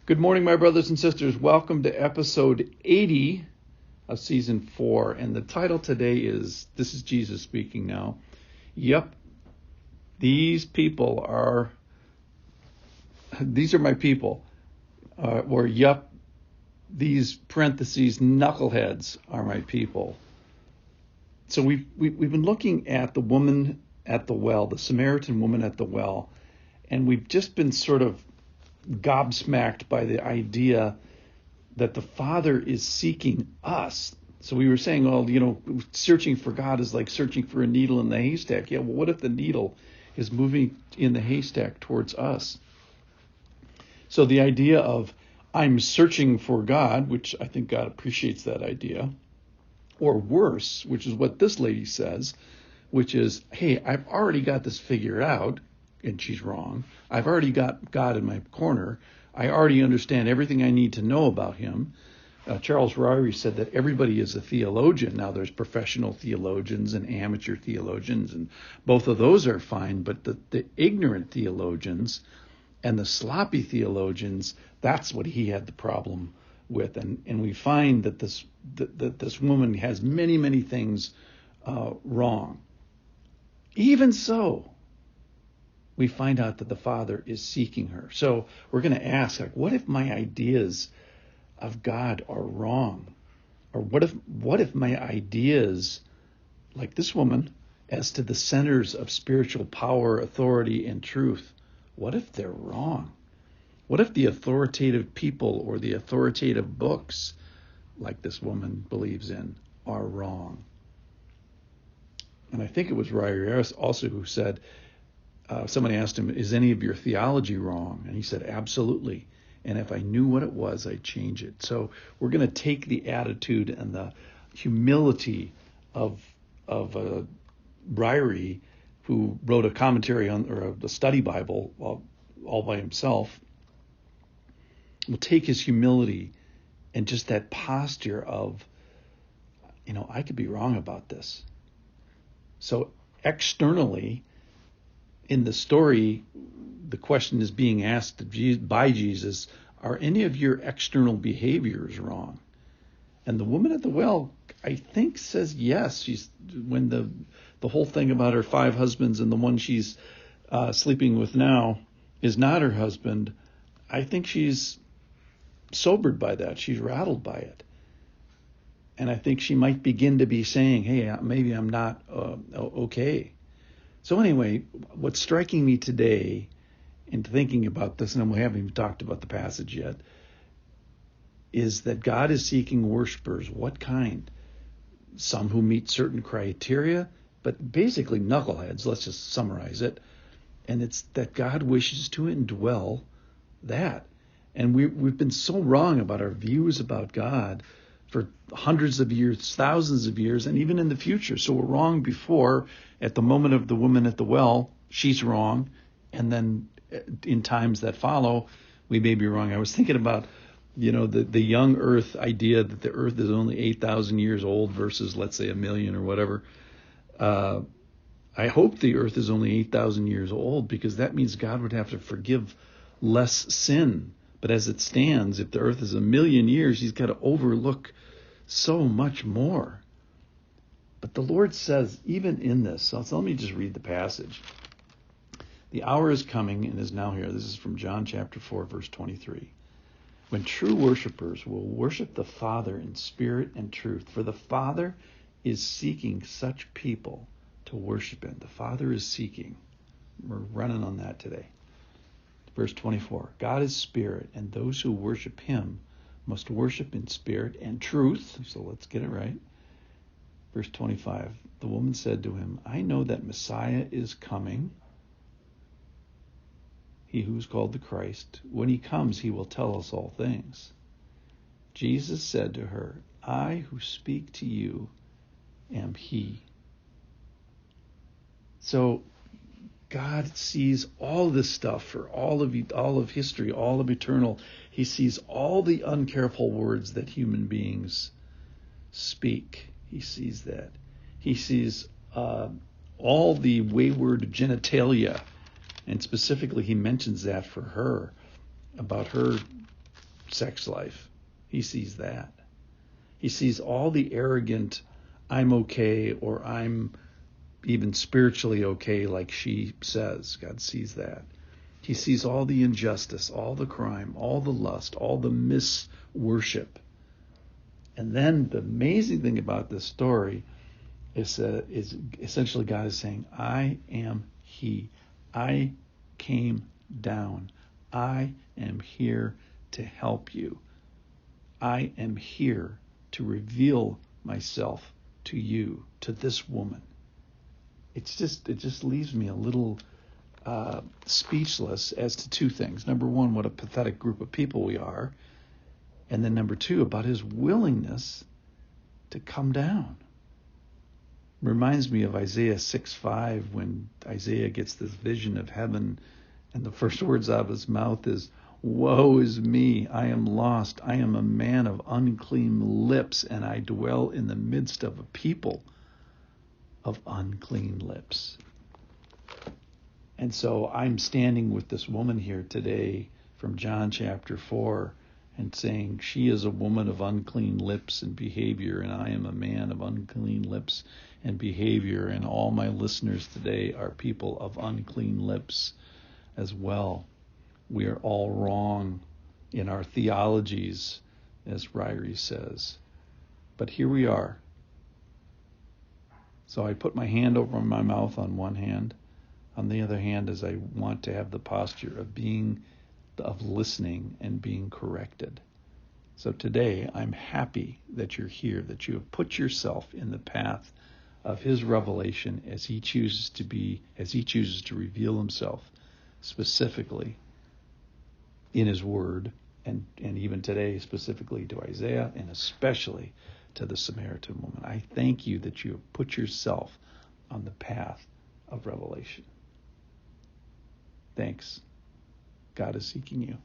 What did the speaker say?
Good morning, my brothers and sisters. Welcome to episode 80 of season 4. And the title today is, this is Jesus speaking now. Yep, these are my people. Or yep, these parentheses, knuckleheads are my people. So we've been looking at the woman at the well, the Samaritan woman at the well, and we've just been sort of gobsmacked by the idea that the Father is seeking us. So we were saying, searching for God is like searching for a needle in the haystack. Yeah, well, what if the needle is moving in the haystack towards us? So the idea of I'm searching for God, which I think God appreciates that idea, or worse, which is what this lady says, which is, hey, I've already got this figured out, and she's wrong. I've already got God in my corner. I already understand everything I need to know about him. Charles Ryrie said that everybody is a theologian. Now, there's professional theologians and amateur theologians, and both of those are fine, but the ignorant theologians and the sloppy theologians, that's what he had the problem with. And we find that this woman has many, many things wrong. Even so, we find out that the Father is seeking her. So we're going to ask, what if my ideas of God are wrong? Or what if my ideas, like this woman, as to the centers of spiritual power, authority, and truth, what if they're wrong? What if the authoritative people or the authoritative books, like this woman believes in, are wrong? And I think it was Ryrie also who said, somebody asked him, is any of your theology wrong? And he said, absolutely. And if I knew what it was, I'd change it. So we're going to take the attitude and the humility of Ryrie, who wrote a commentary on, or a study Bible all by himself. We'll take his humility and just that posture of, I could be wrong about this. So externally, in the story, the question is being asked by Jesus, are any of your external behaviors wrong? And the woman at the well, I think, says yes. When the whole thing about her 5 husbands and the one she's sleeping with now is not her husband, I think she's sobered by that. She's rattled by it. And I think she might begin to be saying, hey, maybe I'm not okay. So anyway, what's striking me today in thinking about this, and we haven't even talked about the passage yet, is that God is seeking worshipers. What kind? Some who meet certain criteria, but basically knuckleheads, let's just summarize it. And it's that God wishes to indwell that. And we've been so wrong about our views about God for hundreds of years, thousands of years, and even in the future. So we're wrong before. At the moment of the woman at the well, she's wrong. And then in times that follow, we may be wrong. I was thinking about, the young earth idea that the earth is only 8,000 years old versus, let's say, 1 million or whatever. I hope the earth is only 8,000 years old, because that means God would have to forgive less sin. But as it stands, if the earth is 1 million years, he's got to overlook so much more. But the Lord says, even in this, so let me just read the passage. The hour is coming and is now here. This is from John chapter 4, verse 23. When true worshipers will worship the Father in spirit and truth, for the Father is seeking such people to worship him. The Father is seeking. We're running on that today. Verse 24, God is spirit, and those who worship him must worship in spirit and truth. So let's get it right. Verse 25, the woman said to him, I know that Messiah is coming, he who's called the Christ. When he comes, he will tell us all things. Jesus said to her, I who speak to you am he. So God sees all this stuff for all of history, all of eternal. He sees all the uncareful words that human beings speak. He sees that. He sees all the wayward genitalia, and specifically he mentions that for her, about her sex life. He sees that. He sees all the arrogant, I'm okay, or I'm even spiritually okay, like she says. God sees that. He sees all the injustice, all the crime, all the lust, all the misworship. And then the amazing thing about this story is essentially God is saying, I am He. I came down. I am here to help you. I am here to reveal myself to you, to this woman. It just leaves me a little speechless as to two things. Number one, what a pathetic group of people we are. And then number two, about his willingness to come down. Reminds me of Isaiah 6:5, when Isaiah gets this vision of heaven, and the first words out of his mouth is, woe is me, I am lost. I am a man of unclean lips, and I dwell in the midst of a people of unclean lips. And so I'm standing with this woman here today from John chapter 4 and saying she is a woman of unclean lips and behavior, and I am a man of unclean lips and behavior, and all my listeners today are people of unclean lips as well. We are all wrong in our theologies, as Ryrie says. But here we are. So I put my hand over my mouth on one hand. On the other hand, as I want to have the posture of listening and being corrected. So today, I'm happy that you're here, that you have put yourself in the path of his revelation as he chooses to reveal himself specifically in his word, and even today specifically to Isaiah, and especially to the Samaritan woman. I thank you that you have put yourself on the path of revelation. Thanks. God is seeking you.